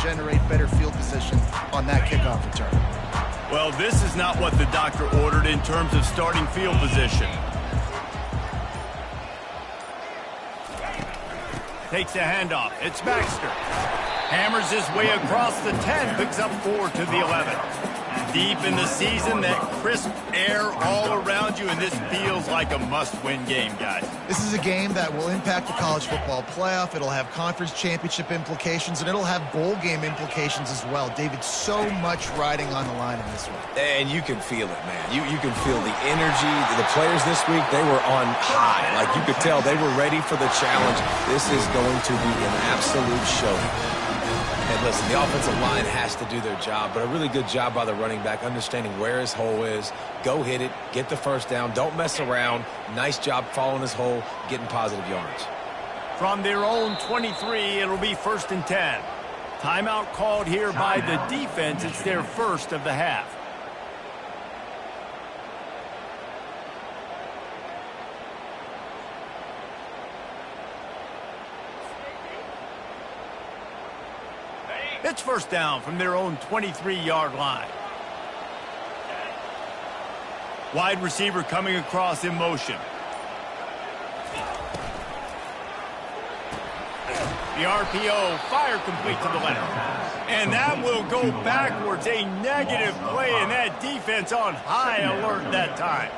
generate better field position on that kickoff return. Well, this is not what the doctor ordered in terms of starting field position. Takes a handoff. It's Baxter. Hammers his way across the 10, picks up 4 to the 11. Deep in the season, that crisp air all around you, and this feels like a must-win game, guys. This is a game that will impact the college football playoff. It'll have conference championship implications, and it'll have bowl game implications as well. David, so much riding on the line in this one. And you can feel it, man. You can feel the energy. The players this week, they were on high. Like, you could tell they were ready for the challenge. This is going to be an absolute show. And listen, the offensive line has to do their job, but a really good job by the running back, understanding where his hole is. Go hit it, get the first down, don't mess around. Nice job following his hole, getting positive yards. From their own 23, it'll be 1st and 10. Timeout called here by the defense. It's their first of the half. It's 1st down from their own 23-yard line. Wide receiver coming across in motion. The RPO, fire complete to the left. And that will go backwards. A negative play, and that defense on high alert that time.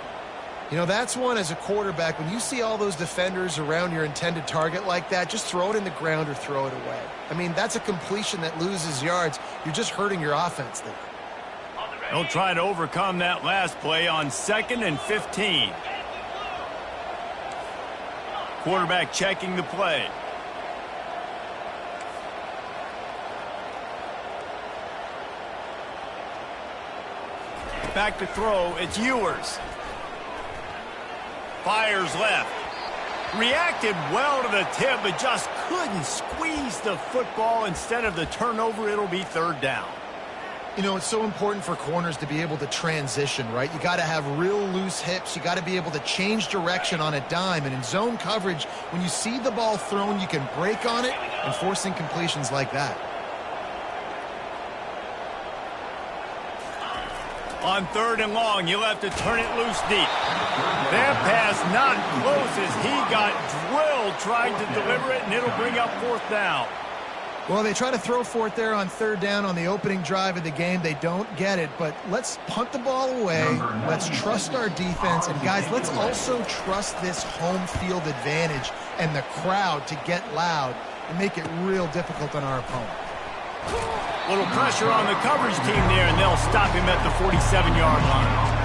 You know, that's one as a quarterback. When you see all those defenders around your intended target like that, just throw it in the ground or throw it away. I mean, that's a completion that loses yards. You're just hurting your offense there. They'll try to overcome that last play on 2nd and 15. Quarterback checking the play. Back to throw, it's Ewers. Fires left. Reacted well to the tip, but just couldn't squeeze the football. Instead of the turnover, it'll be 3rd down. You know, it's so important for corners to be able to transition, right? You got to have real loose hips. You got to be able to change direction on a dime. And in zone coverage, when you see the ball thrown, you can break on it and force incompletions like that. On 3rd and long, you'll have to turn it loose deep. That pass not close as he got drilled trying to deliver it, and it'll bring up 4th down. Well, they try to throw for it there on 3rd down on the opening drive of the game. They don't get it, but let's punt the ball away. Let's trust our defense. And, guys, let's also trust this home field advantage and the crowd to get loud and make it real difficult on our opponent. Little pressure on the coverage team there, and they'll stop him at the 47-yard line.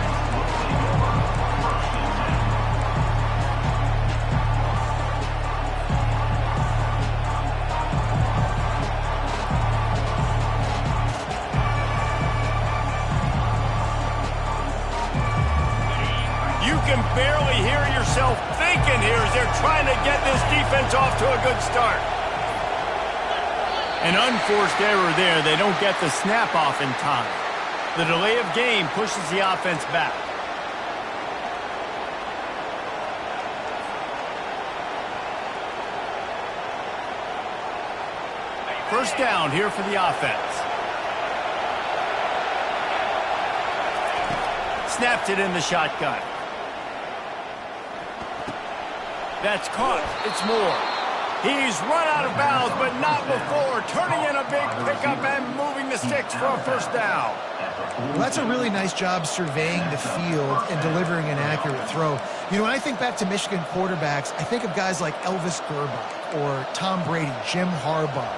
You can barely hear yourself thinking here as they're trying to get this defense off to a good start. An unforced error there. They don't get the snap off in time. The delay of game pushes the offense back. First down here for the offense. Snapped it in the shotgun. That's caught. It's Moore. He's run out of bounds, but not before. Turning in a big pickup and moving the sticks for a 1st down. Well, that's a really nice job surveying the field and delivering an accurate throw. You know, when I think back to Michigan quarterbacks, I think of guys like Elvis Grbac or Tom Brady, Jim Harbaugh,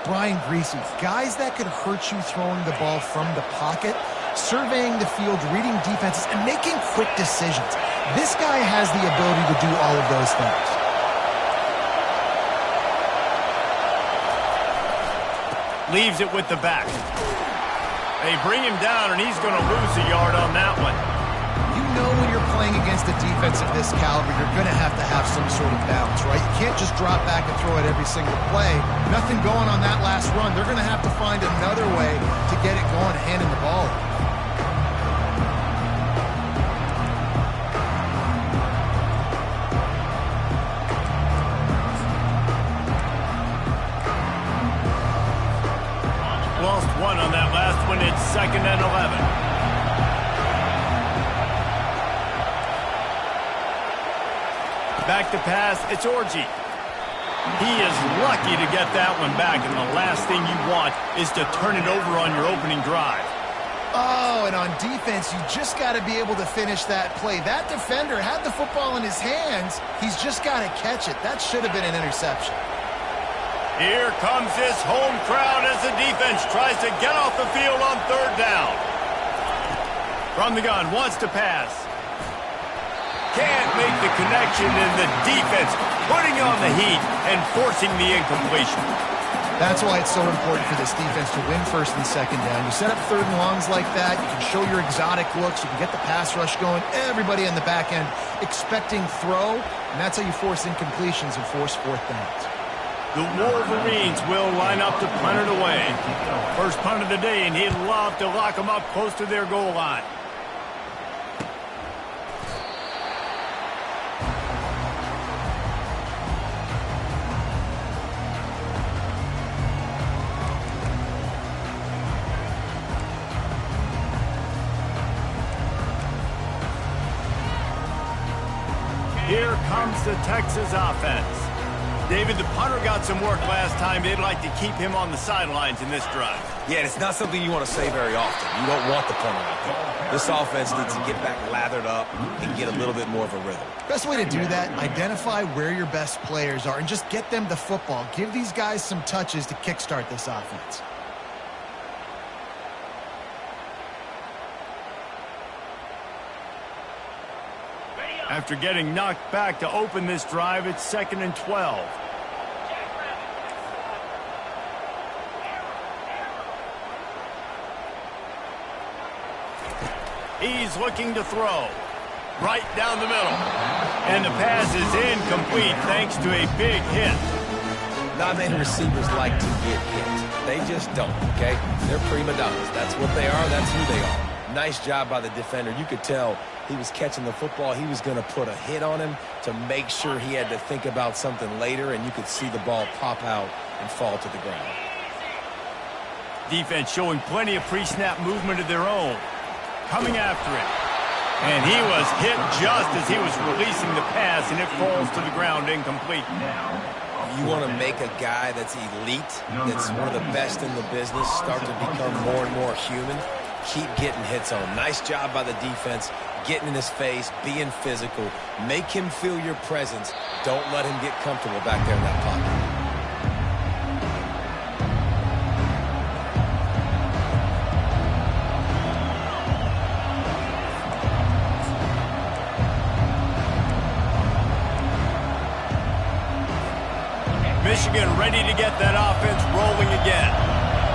Brian Griese, guys that could hurt you throwing the ball from the pocket, surveying the field, reading defenses, and making quick decisions. This guy has the ability to do all of those things. Leaves it with the back. They bring him down, and he's going to lose a yard on that one. You know when you're playing against a defense of this caliber, you're going to have some sort of balance, right? You can't just drop back and throw it every single play. Nothing going on that last run. They're going to have to find another way to get it going, handing the ball. Lost one on that last one. It's 2nd and 11. Back to pass. It's Orji. He is lucky to get that one back, and the last thing you want is to turn it over on your opening drive. Oh, and on defense, you just got to be able to finish that play. That defender had the football in his hands. He's just got to catch it. That should have been an interception. Here comes this home crowd as the defense tries to get off the field on 3rd down. From the gun, wants to pass. Can't make the connection, and the defense putting on the heat and forcing the incompletion. That's why it's so important for this defense to win 1st and 2nd down. You set up 3rd and longs like that. You can show your exotic looks. You can get the pass rush going. Everybody on the back end expecting throw, and that's how you force incompletions and force 4th downs. The Wolverines will line up to punt it away. First punt of the day, and he'd love to lock them up close to their goal line. Here comes the Texas offense. David, the punter got some work last time. They'd like to keep him on the sidelines in this drive. Yeah, it's not something you want to say very often. You don't want the punter out there. This offense needs to get back lathered up and get a little bit more of a rhythm. Best way to do that, identify where your best players are and just get them the football. Give these guys some touches to kickstart this offense. After getting knocked back to open this drive, it's 2nd and 12. He's looking to throw. Right down the middle. And the pass is incomplete thanks to a big hit. Not many receivers like to get hit. They just don't, okay? They're prima donnas. That's what they are. That's who they are. Nice job by the defender. You could tell he was catching the football. He was going to put a hit on him to make sure he had to think about something later, and you could see the ball pop out and fall to the ground. Defense showing plenty of pre-snap movement of their own. Coming after it. And he was hit just as he was releasing the pass, and it falls to the ground incomplete. You want to make a guy that's elite, that's one of the best in the business, start to become more and more human. Keep getting hits on him. Nice job by the defense, getting in his face, being physical. Make him feel your presence. Don't let him get comfortable back there in that pocket. Michigan ready to get that offense rolling again.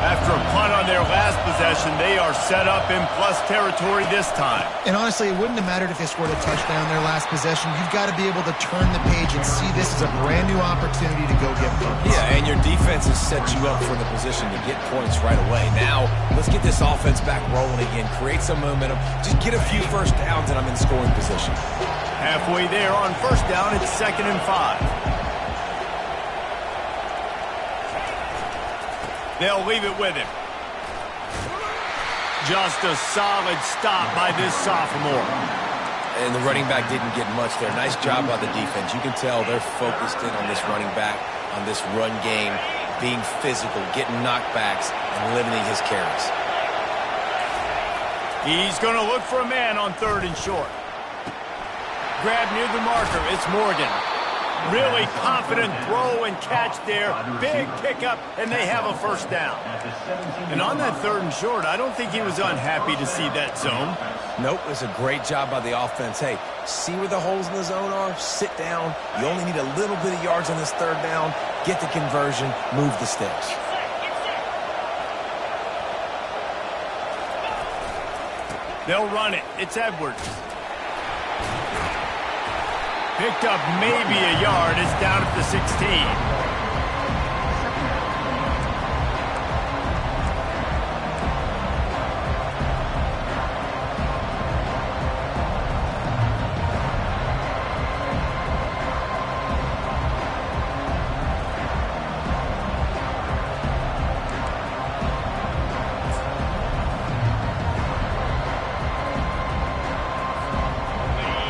After a punt on their last possession, they are set up in plus territory this time. And honestly, it wouldn't have mattered if they scored a touchdown their last possession. You've got to be able to turn the page and see this as a brand new opportunity to go get points. Yeah, and your defense has set you up for the position to get points right away. Now, let's get this offense back rolling again. Create some momentum. Just get a few first downs, and I'm in scoring position. Halfway there on first down, it's 2nd and 5. They'll leave it with him. Just a solid stop by this sophomore. And the running back didn't get much there. Nice job by the defense. You can tell they're focused in on this running back, on this run game, being physical, getting knockbacks, and limiting his carries. He's going to look for a man on 3rd and short. Grab near the marker. It's Morgan. Really confident throw and catch there. Big pickup, and they have a first down. And on that 3rd and short, I don't think he was unhappy to see that zone. Nope, it was a great job by the offense. Hey, see where the holes in the zone are? Sit down. You only need a little bit of yards on this 3rd down. Get the conversion. Move the sticks. They'll run it. It's Edwards. Picked up maybe a yard. It's down at the 16.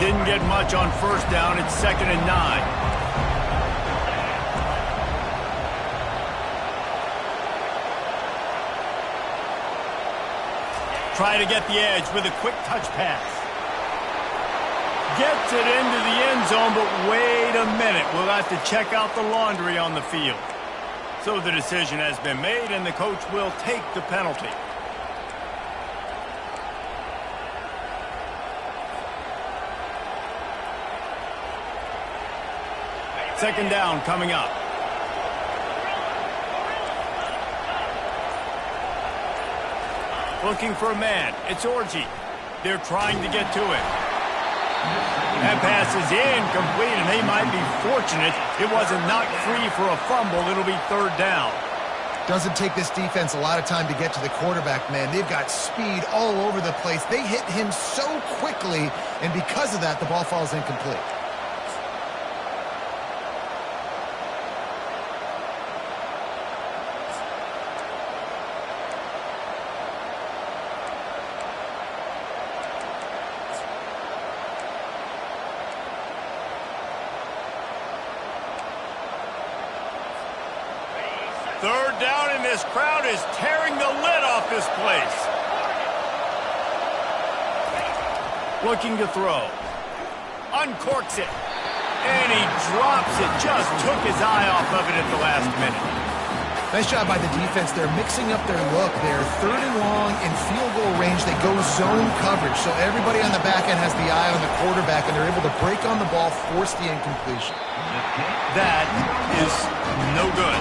Didn't get much on first down. It's 2nd and 9. Try to get the edge with a quick touch pass. Gets it into the end zone, but wait a minute. We'll have to check out the laundry on the field. So the decision has been made, and the coach will take the penalty. Second down coming up. Looking for a man. It's Orji. They're trying to get to it. That pass is incomplete, and they might be fortunate it wasn't knocked free for a fumble. It'll be 3rd down. Doesn't take this defense a lot of time to get to the quarterback, man. They've got speed all over the place. They hit him so quickly, and because of that, the ball falls incomplete. Third down, and this crowd is tearing the lid off this place. Looking to throw. Uncorks it. And he drops it. Just took his eye off of it at the last minute. Nice job by the defense. They're mixing up their look. They're 3rd and long in field goal range. They go zone coverage. So everybody on the back end has the eye on the quarterback, and they're able to break on the ball, force the incompletion. That is no good.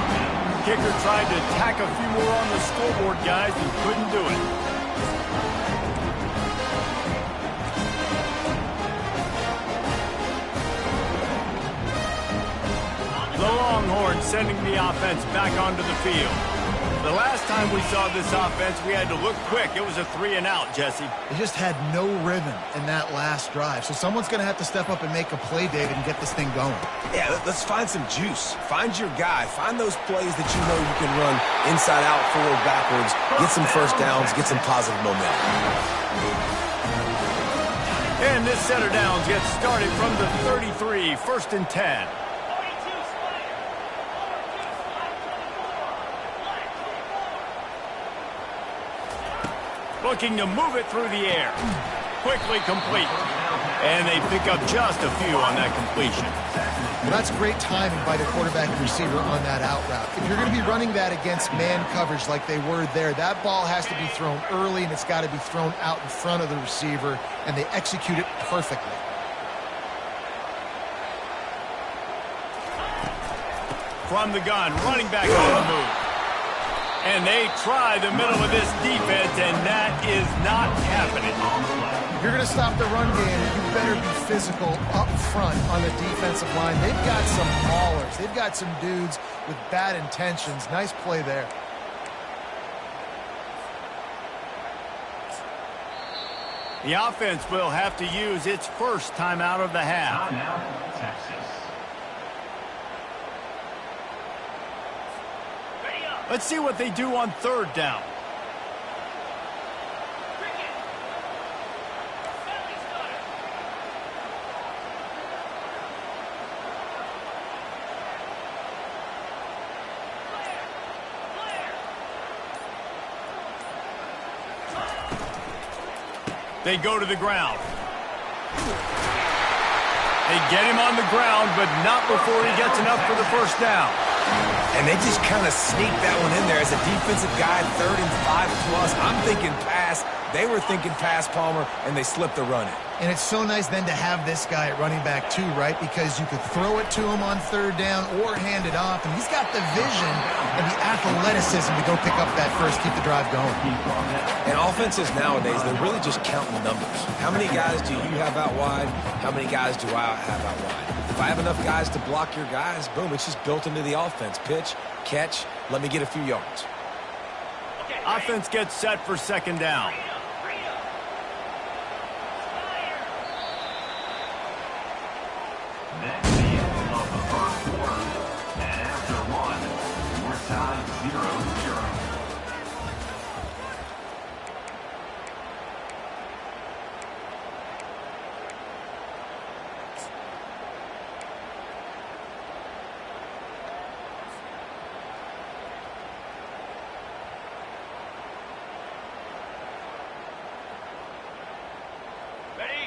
Kicker tried to tack a few more on the scoreboard, guys, and couldn't do it. The Longhorns sending the offense back onto the field. The last time we saw this offense, we had to look quick. It was a 3-and-out, Jesse. They just had no rhythm in that last drive. So someone's going to have to step up and make a play, David, and get this thing going. Yeah, let's find some juice. Find your guy. Find those plays that you know you can run inside out, forward, backwards. Get some first downs. Get some positive momentum. And this set of downs gets started from the 33, 1st and 10. Looking to move it through the air. Quickly complete. And they pick up just a few on that completion. Well, that's great timing by the quarterback and receiver on that out route. If you're going to be running that against man coverage like they were there, that ball has to be thrown early, and it's got to be thrown out in front of the receiver, and they execute it perfectly. From the gun, running back on the move. And they try the middle of this defense, and that is not happening. If you're going to stop the run game, you better be physical up front on the defensive line. They've got some maulers. They've got some dudes with bad intentions. Nice play there. The offense will have to use its first timeout of the half. Let's see what they do on 3rd down. They go to the ground. They get him on the ground, but not before he gets enough for the first down. And they just kind of sneaked that one in there as a defensive guy, 3rd and 5+. I'm thinking pass. They were thinking pass, Palmer, and they slipped the run in. And it's so nice then to have this guy at running back too, right? Because you could throw it to him on 3rd down or hand it off, and he's got the vision and the athleticism to go pick up that first, keep the drive going. And offenses nowadays, they're really just counting numbers. How many guys do you have out wide? How many guys do I have out wide? If I have enough guys to block your guys, boom, it's just built into the offense. Pitch, catch, let me get a few yards. Offense gets set for 2nd down. That's the end of the 1st quarter. And after one, we're tied 0-0.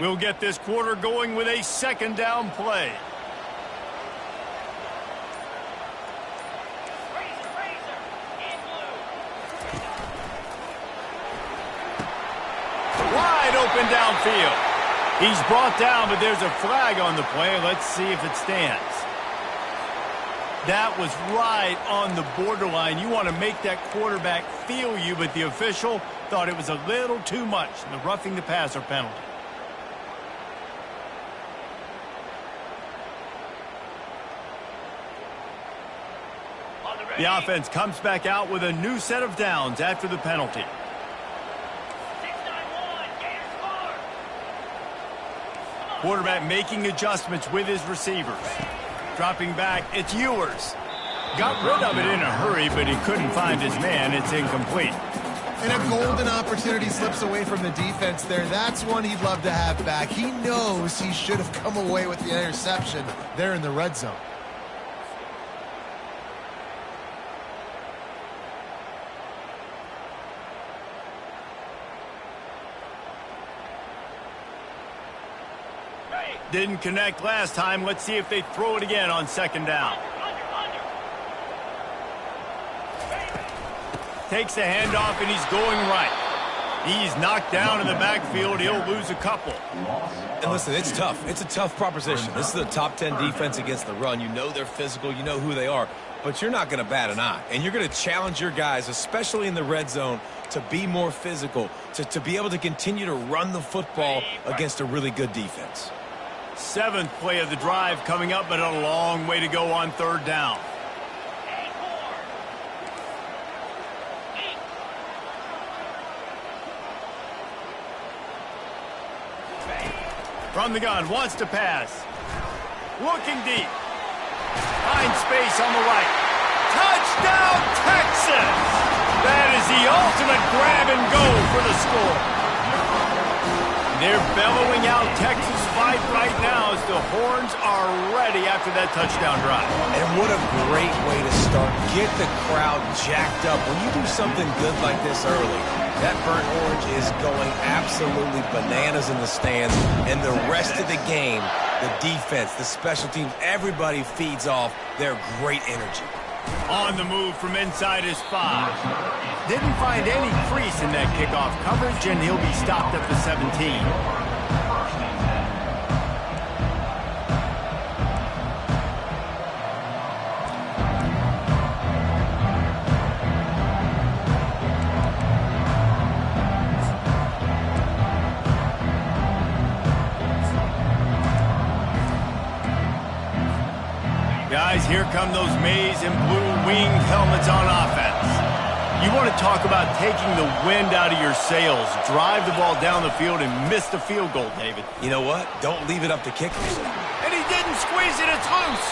We'll get this quarter going with a second down play. Wide open downfield. He's brought down, but there's a flag on the play. Let's see if it stands. That was right on the borderline. You want to make that quarterback feel you, but the official thought it was a little too much. The roughing the passer penalty. The offense comes back out with a new set of downs after the penalty. Quarterback making adjustments with his receivers. Dropping back, it's Ewers. Got rid of it in a hurry, but he couldn't find his man. It's incomplete. And a golden opportunity slips away from the defense there. That's one he'd love to have back. He knows he should have come away with the interception there in the red zone. Didn't connect last time. Let's see if they throw it again on second down. Takes the handoff, and he's going right. He's knocked down in the backfield. He'll lose a couple. And listen, it's tough. It's a tough proposition. This is a top 10 defense against the run. You know they're physical. You know who they are. But you're not going to bat an eye. And you're going to challenge your guys, especially in the red zone, to be more physical, to be able to continue to run the football against a really good defense. Seventh play of the drive coming up, but a long way to go on third down. From the gun, wants to pass. Looking deep. Finds space on the right. Touchdown, Texas! That is the ultimate grab and go for the score. They're bellowing out Texas fight right now as the horns are ready after that touchdown drive. And what a great way to start. Get the crowd jacked up. When you do something good like this early, that burnt orange is going absolutely bananas in the stands. And the rest of the game, the defense, the special teams, everybody feeds off their great energy. On the move from inside his 5. Didn't find any crease in that kickoff coverage, and he'll be stopped at the 17. Guys, here come those maize and blue winged helmets on offense. You want to talk about taking the wind out of your sails. Drive the ball down the field and miss the field goal, David. You know what? Don't leave it up to kickers. And he didn't squeeze it. It's loose.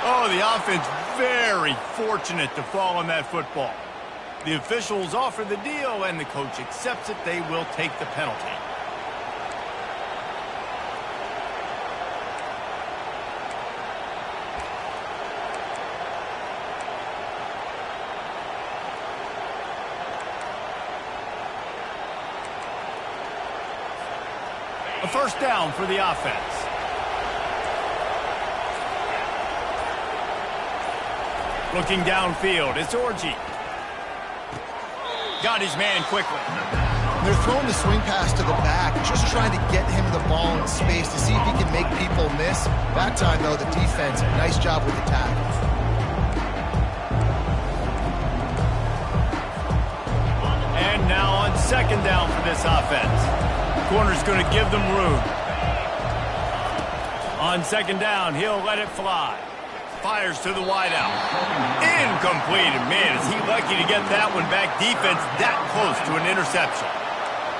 Oh, the offense very fortunate to fall on that football. The officials offer the deal, and the coach accepts it. They will take the penalty. A first down for the offense. Looking downfield, it's Orji. Got his man quickly. They're throwing the swing pass to the back, just trying to get him the ball in space to see if he can make people miss. That time, though, the defense, nice job with the tackle. And now on second down for this offense. Corner's going to give them room. On second down, he'll let it fly. Fires to the wideout. Incomplete. And man, is he lucky to get that one back. Defense that close to an interception.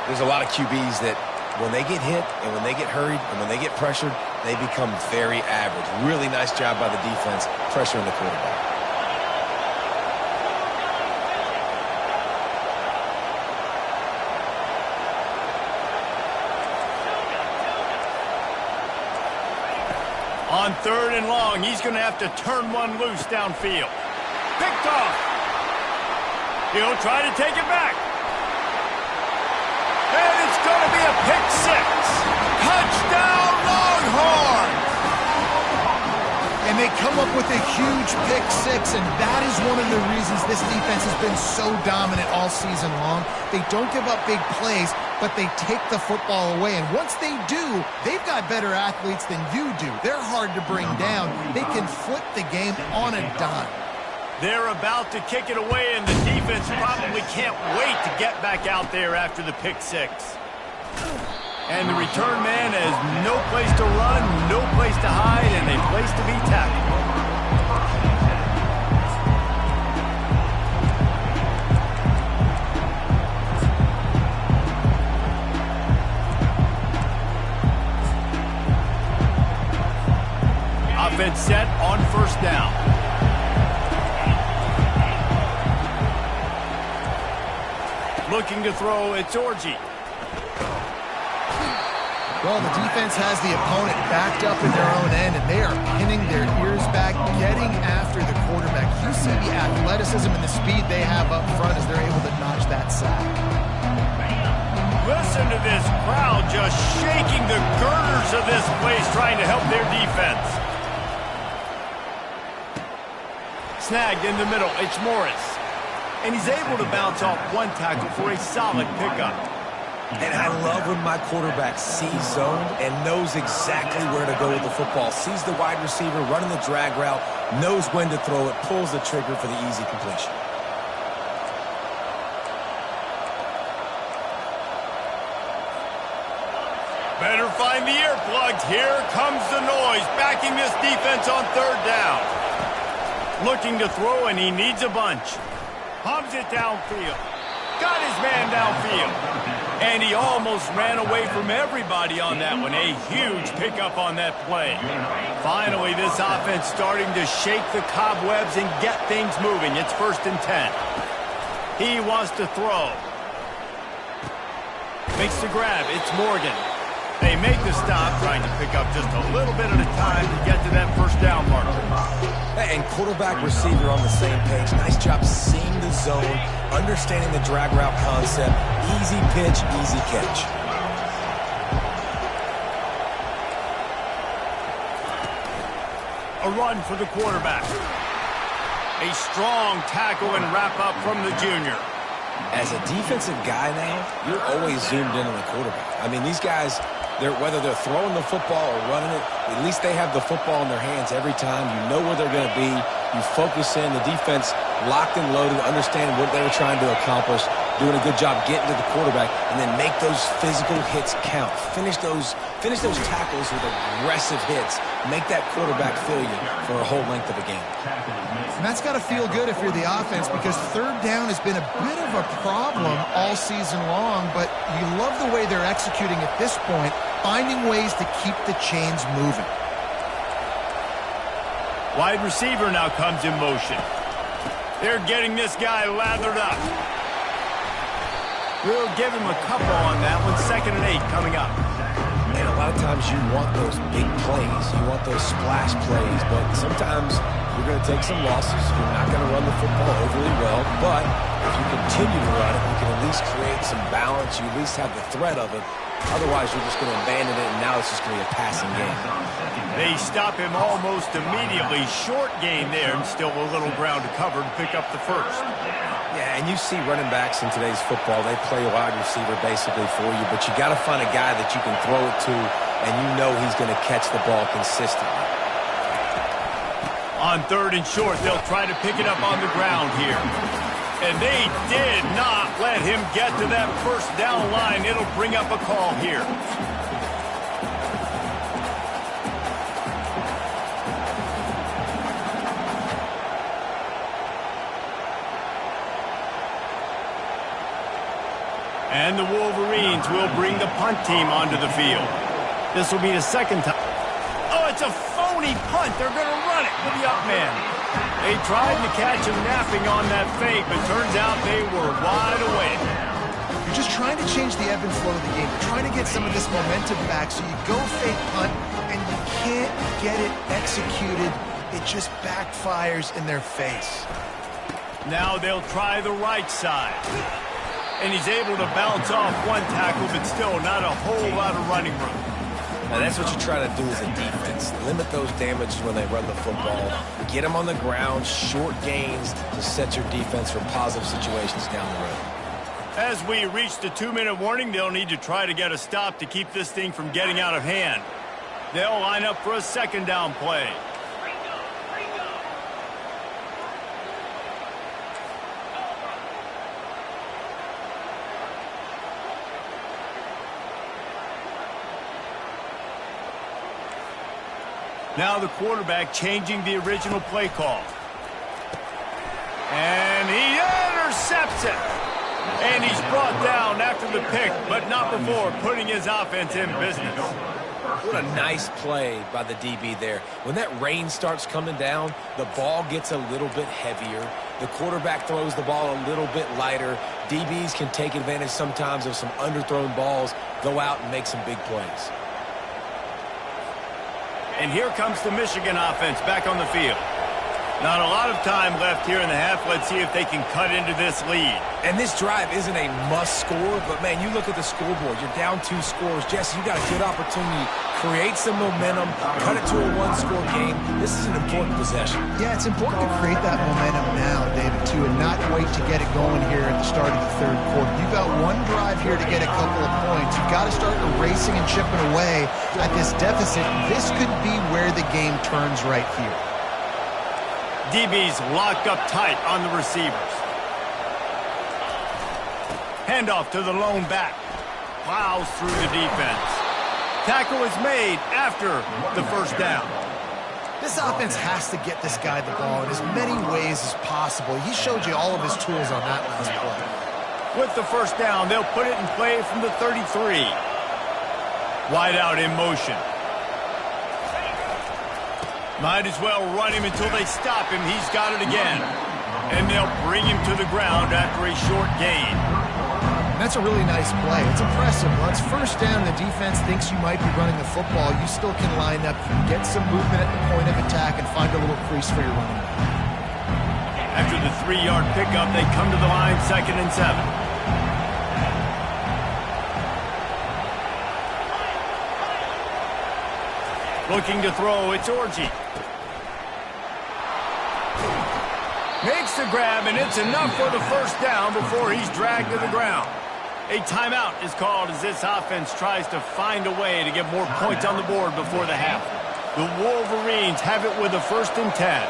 There's a lot of QBs that when they get hit and when they get hurried and when they get pressured, they become very average. Really nice job by the defense pressuring the quarterback. On third and long, he's going to have to turn one loose downfield. Picked off. He'll try to take it back. And it's going to be a pick six. Touchdown, Longhorns! And they come up with a huge pick six, and that is one of the reasons this defense has been so dominant all season long. They don't give up big plays, but they take the football away. And once they do, they've got better athletes than you do. They're hard to bring down. They can flip the game on a dime. They're about to kick it away, and the defense probably can't wait to get back out there after the pick six. And the return man has no place to run, no place to hide, and a place to be tackled. Offense set on first down. Looking to throw, it's Orji. Well, the defense has the opponent backed up in their own end, and they are pinning their ears back, getting after the quarterback. You see the athleticism and the speed they have up front as they're able to notch that sack. Listen to this crowd just shaking the girders of this place, trying to help their defense. Snagged in the middle, it's Morris. And he's able to bounce off one tackle for a solid pickup. And I love when my quarterback sees zone and knows exactly where to go with the football. Sees the wide receiver running the drag route, knows when to throw it, pulls the trigger for the easy completion. Better find the earplugs. Here comes the noise, backing this defense on third down. Looking to throw, and he needs a bunch. Pumps it downfield. Got his man downfield. And he almost ran away from everybody on that one. A huge pickup on that play. Finally, this offense starting to shake the cobwebs and get things moving. It's 1st and 10. He wants to throw. Makes the grab. It's Morgan. They make the stop, trying to pick up just a little bit at a time to get to that first down marker. And quarterback receiver on the same page. Nice job seeing the zone, understanding the drag route concept. Easy pitch, easy catch. A run for the quarterback. A strong tackle and wrap up from the junior. As a defensive guy now, you're always zoomed in on the quarterback. I mean, these guys, whether they're throwing the football or running it, at least they have the football in their hands every time. You know where they're going to be. You focus in. The defense locked and loaded, understanding what they were trying to accomplish, doing a good job getting to the quarterback, and then make those physical hits count. Finish those tackles with aggressive hits. Make that quarterback feel you for a whole length of a game. And that's got to feel good if you're the offense, because third down has been a bit of a problem all season long, but you love the way they're executing at this point, finding ways to keep the chains moving. Wide receiver now comes in motion. They're getting this guy lathered up. We'll give him a couple on that one. 2nd and 8 coming up. And a lot of times you want those big plays. You want those splash plays. But sometimes you're going to take some losses. You're not going to run the football overly well. But if you continue to run it, you can at least create some balance. You at least have the threat of it. Otherwise, you're just going to abandon it, and now it's just going to be a passing game. They stop him almost immediately. Short gain there, and still a little ground to cover to pick up the first. Yeah, and you see running backs in today's football, they play a wide receiver basically for you, but you got to find a guy that you can throw it to, and you know he's going to catch the ball consistently. On 3rd and short, they'll try to pick it up on the ground here. And they did not let him get to that first down line. It'll bring up a call here. And the Wolverines will bring the punt team onto the field. This will be the 2nd time. Oh, it's a phony punt. They're going to run it with the up man. They tried to catch him napping on that fake, but turns out they were wide awake. You're just trying to change the ebb and flow of the game. You're trying to get some of this momentum back, so you go fake punt, and you can't get it executed. It just backfires in their face. Now they'll try the right side. And he's able to bounce off one tackle, but still not a whole lot of running room. Now, that's what you try to do as a defense. Limit those damages when they run the football. Get them on the ground, short gains to set your defense for positive situations down the road. As we reach the 2-minute warning, they'll need to try to get a stop to keep this thing from getting out of hand. They'll line up for a second down play. Now the quarterback changing the original play call. And he intercepts it. And he's brought down after the pick, but not before putting his offense in business. What a nice play by the DB there. When that rain starts coming down, the ball gets a little bit heavier. The quarterback throws the ball a little bit lighter. DBs can take advantage sometimes of some underthrown balls, go out and make some big plays. And here comes the Michigan offense back on the field. Not a lot of time left here in the half. Let's see if they can cut into this lead. And this drive isn't a must score, but, man, you look at the scoreboard. You're down 2 scores. Jesse, you got a good opportunity. Create some momentum. Cut it to a 1-score game. This is an important possession. Yeah, it's important to create that momentum now, David, too, and not wait to get it going here at the start of the third quarter. You've got one drive here to get a couple of points. You've got to start erasing and chipping away at this deficit. This could be where the game turns right here. DB's locked up tight on the receivers. Handoff to the lone back. Plows through the defense. Tackle is made after the first down. This offense has to get this guy the ball in as many ways as possible. He showed you all of his tools on that last play. With the first down, they'll put it in play from the 33. Wide out in motion. Might as well run him until they stop him. He's got it again. And they'll bring him to the ground after a short gain. That's a really nice play. It's impressive. Once first down, the defense thinks you might be running the football. You still can line up, get some movement at the point of attack, and find a little crease for your running back. After the 3-yard pickup, they come to the line, 2nd and 7. Looking to throw, it's Orji. Makes the grab, and it's enough for the first down before he's dragged to the ground. A timeout is called as this offense tries to find a way to get more points on the board before the half. The Wolverines have it with a 1st and 10.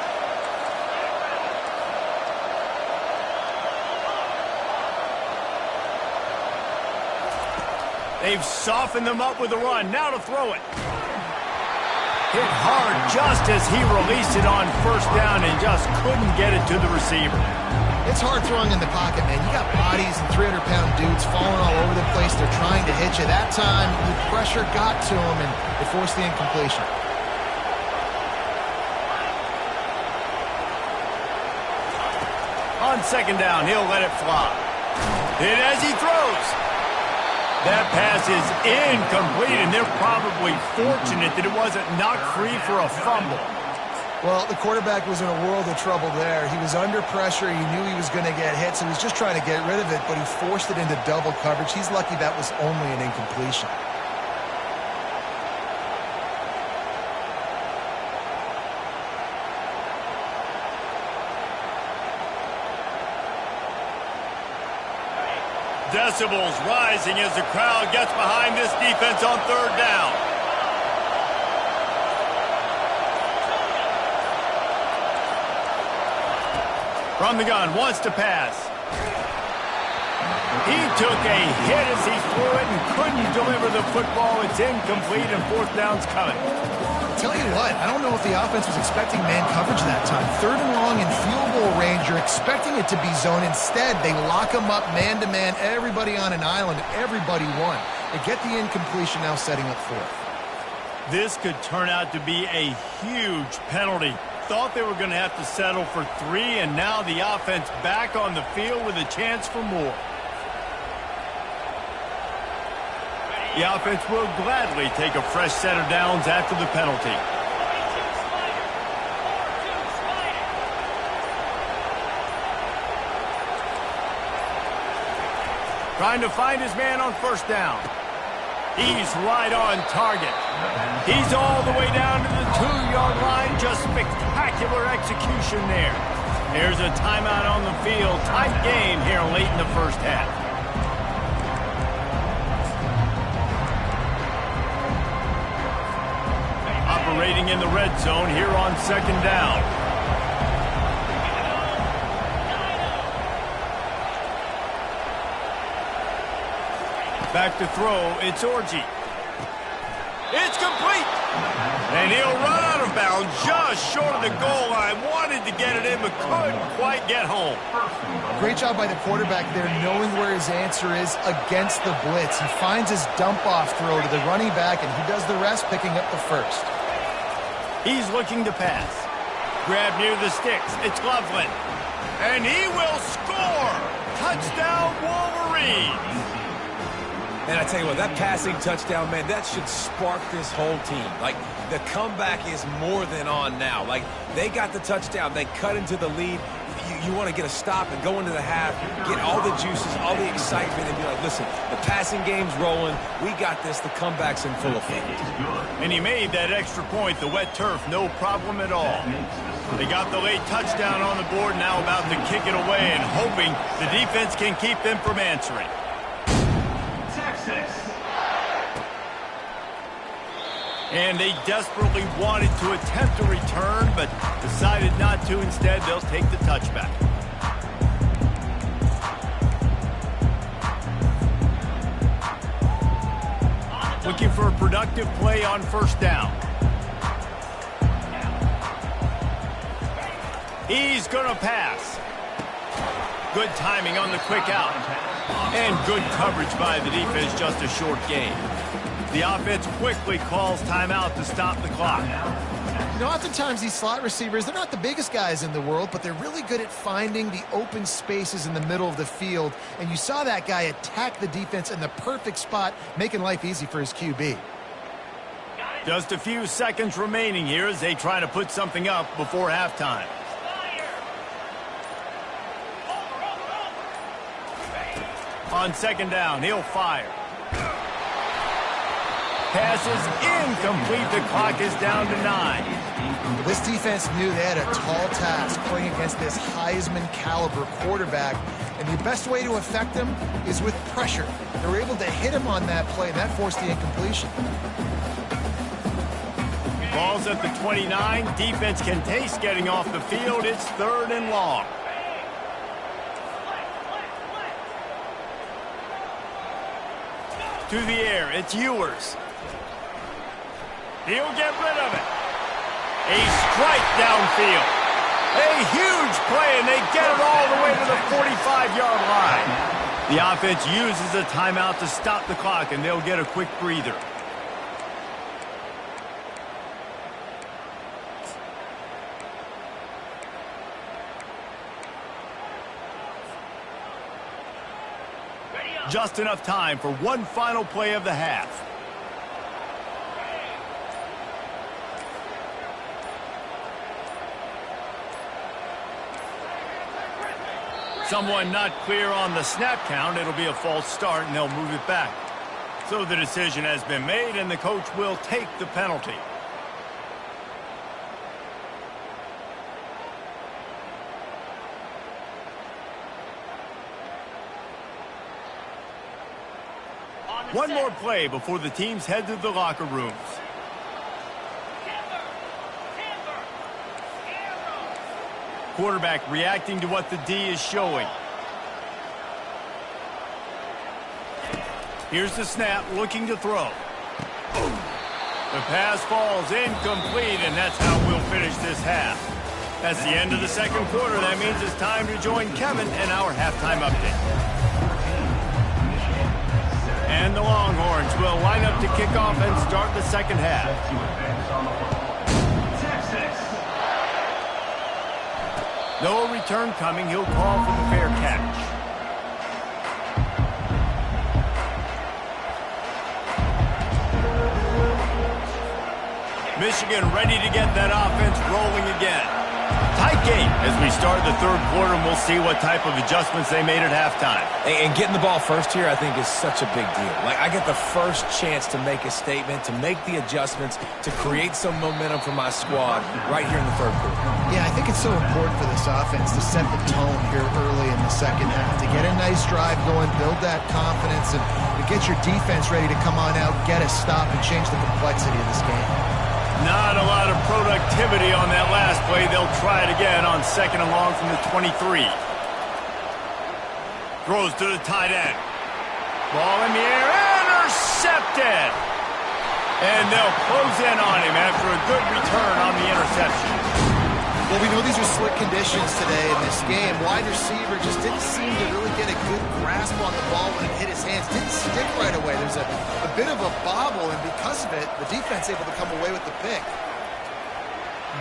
They've softened them up with a run. Now to throw it. Hit hard just as he released it on first down and just couldn't get it to the receiver. It's hard throwing in the pocket, man. You got bodies and 300-pound dudes falling all over the place. They're trying to hit you. That time, the pressure got to him, and it forced the incompletion. On 2nd down, he'll let it fly. Hit as he throws. That pass is incomplete, and they're probably fortunate that it wasn't knocked free for a fumble. Well, the quarterback was in a world of trouble there. He was under pressure. He knew he was going to get hit, so he was just trying to get rid of it, but he forced it into double coverage. He's lucky that was only an incompletion. Decibels rising as the crowd gets behind this defense on 3rd down. From the gun, wants to pass. He took a hit as he threw it and couldn't deliver the football. It's incomplete and 4th down's coming. Tell you what, I don't know if the offense was expecting man coverage that time. 3rd and long in field goal range, you're expecting it to be zone. Instead, they lock them up man-to-man, everybody on an island, everybody won. They get the incompletion, now setting up 4th. This could turn out to be a huge penalty. Thought they were going to have to settle for 3, and now the offense back on the field with a chance for more. The offense will gladly take a fresh set of downs after the penalty. Trying to find his man on first down. He's right on target. He's all the way down to the 2-yard line. Just spectacular execution there. There's a timeout on the field. Tight game here late in the first half. Operating in the red zone here on second down. Back to throw, it's Orji. It's complete. And he'll run out of bounds just short of the goal line. Wanted to get it in, but couldn't quite get home. Great job by the quarterback there, knowing where his answer is against the blitz. He finds his dump-off throw to the running back, and he does the rest, picking up the first. He's looking to pass. Grab near the sticks. It's Loveland. And he will score. Touchdown, Wolverines. And I tell you what, that passing touchdown, man, that should spark this whole team. Like, the comeback is more than on now. Like, they got the touchdown. They cut into the lead. You want to get a stop and go into the half, get all the juices, all the excitement, and be like, listen, the passing game's rolling. We got this. The comeback's in full effect. And he made that extra point, the wet turf, no problem at all. They got the late touchdown on the board, now about to kick it away and hoping the defense can keep them from answering. And they desperately wanted to attempt a return, but decided not to. Instead, they'll take the touchback. Looking for a productive play on first down. He's going to pass. Good timing on the quick out. And good coverage by the defense, just a short gain. The offense quickly calls timeout to stop the clock. You know, oftentimes these slot receivers, they're not the biggest guys in the world, but they're really good at finding the open spaces in the middle of the field. And you saw that guy attack the defense in the perfect spot, making life easy for his QB. Just a few seconds remaining here as they try to put something up before halftime. On second down, he'll fire. Pass is incomplete. The clock is down to 9. This defense knew they had a tall task playing against this Heisman-caliber quarterback, and the best way to affect him is with pressure. They were able to hit him on that play, and that forced the incompletion. Ball's at the 29. Defense can taste getting off the field. It's 3rd and long. To the air, it's Ewers. He'll get rid of it. A strike downfield. A huge play, and they get it all the way to the 45-yard line. The offense uses a timeout to stop the clock, and they'll get a quick breather. Just enough time for one final play of the half. Someone not clear on the snap count. It'll be a false start, and they'll move it back. So the decision has been made, and the coach will take the penalty. One more play before the teams head to the locker rooms. Quarterback reacting to what the D is showing. Here's the snap, looking to throw. The pass falls incomplete, and that's how we'll finish this half. That's the end of the second quarter. That means it's time to join Kevin and our halftime update. And the Longhorns will line up to kick off and start the second half. No return coming. He'll call for the fair catch. Michigan ready to get that offense rolling again. Tight game as we start the third quarter, and we'll see what type of adjustments they made at halftime. And getting the ball first here, I think, is such a big deal. Like, I get the first chance to make a statement, to make the adjustments, to create some momentum for my squad right here in the third quarter. Yeah, I think it's so important for this offense to set the tone here early in the second half, to get a nice drive going, build that confidence, and to get your defense ready to come on out, get a stop, and change the complexity of this game. Not a lot of productivity on that last play. They'll try it again on 2nd and long from the 23. Throws to the tight end. Ball in the air, intercepted. And they'll close in on him after a good return on the interception. Well, we know these are slick conditions today in this game. Wide receiver just didn't seem to really get a good grasp on the ball when it hit his hands. Didn't stick right away. There's a bit of a bobble, and because of it, the defense able to come away with the pick.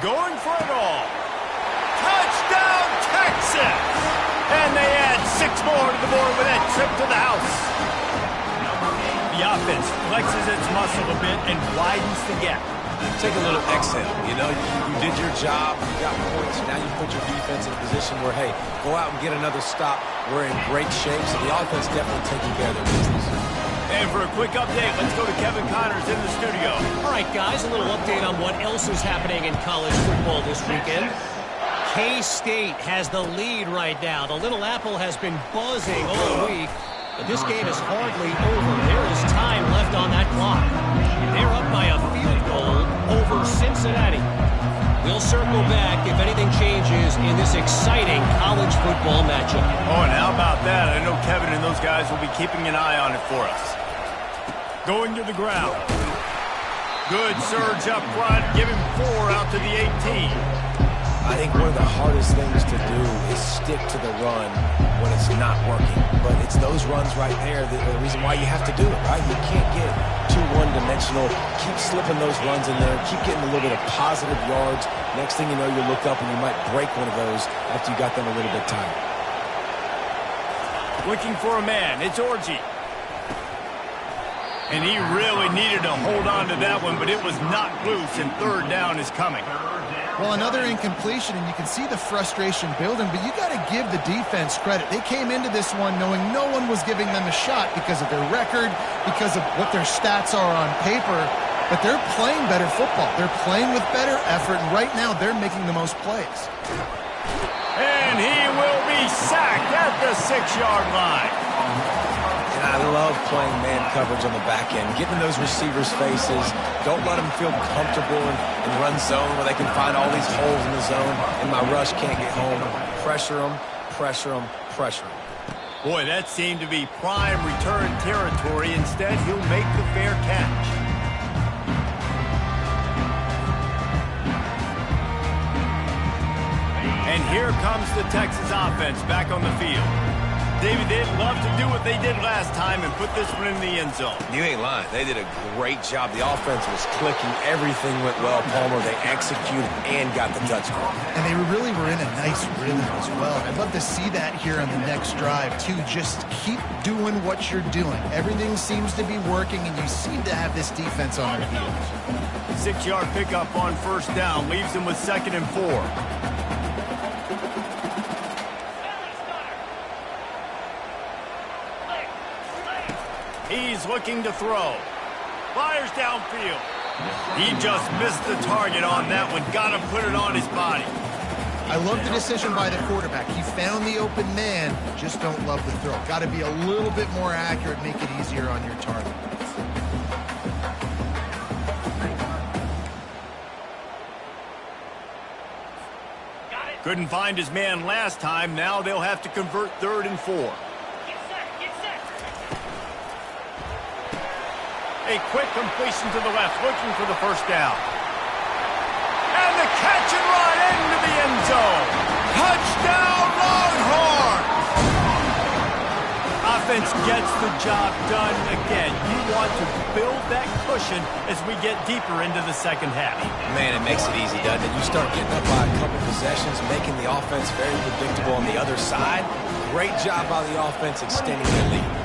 Going for it all. Touchdown, Texas! And they add 6 more to the board with that trip to the house. The offense flexes its muscle a bit and widens the gap. Take a little exhale. You know, you did your job. You got points. Now you put your defense in a position where, hey, go out and get another stop. We're in great shape, so the offense definitely taking care of their business. And for a quick update, let's go to Kevin Connors in the studio. All right, guys, a little update on what else is happening in college football this weekend. K-State has the lead right now. The Little Apple has been buzzing all week, but this game is hardly over. There is time left on that clock. They're up by a field goal over Cincinnati. We'll circle back if anything changes in this exciting college football matchup. Oh, and how about that? I know Kevin and those guys will be keeping an eye on it for us. Going to the ground. Good surge up front. Give him 4 out to the 18. I think one of the hardest things to do is stick to the run when it's not working. But it's those runs right there that are the reason why you have to do it, right? You can't get too one-dimensional. Keep slipping those runs in there. Keep getting a little bit of positive yards. Next thing you know, you look up and you might break one of those after you got them a little bit tired. Looking for a man. It's Orji. And he really needed to hold on to that one, but it was not loose, and 3rd down is coming. Well, another incompletion, and you can see the frustration building, but you got to give the defense credit. They came into this one knowing no one was giving them a shot because of their record, because of what their stats are on paper, but they're playing better football. They're playing with better effort, and right now they're making the most plays. And he will be sacked at the 6-yard line. And I love playing man coverage on the back end, getting in those receivers' faces. Don't let them feel comfortable in run zone where they can find all these holes in the zone and my rush can't get home. Pressure them, pressure them, pressure them. Boy, that seemed to be prime return territory. Instead, he'll make the fair catch. And here comes the Texas offense back on the field. David, they'd love to do what they did last time and put this one in the end zone. You ain't lying. They did a great job. The offense was clicking. Everything went well, Palmer. They executed and got the touchdown. And they really were in a nice rhythm as well. I'd love to see that here on the next drive, too. Just keep doing what you're doing. Everything seems to be working, and you seem to have this defense on their heels. 6-yard pickup on 1st down. Leaves them with 2nd and 4. He's looking to throw. Fires downfield. He just missed the target on that one. Got to put it on his body. I love the decision by the quarterback. He found the open man. Just don't love the throw. Got to be a little bit more accurate, make it easier on your target. Couldn't find his man last time. Now they'll have to convert 3rd and 4. A quick completion to the left, looking for the 1st down. And the catch and run into the end zone. Touchdown, Longhorns! Offense gets the job done again. You want to build that cushion as we get deeper into the second half. Man, it makes it easy, doesn't it? You start getting up by a couple possessions, making the offense very predictable on the other side. Great job by the offense extending their lead.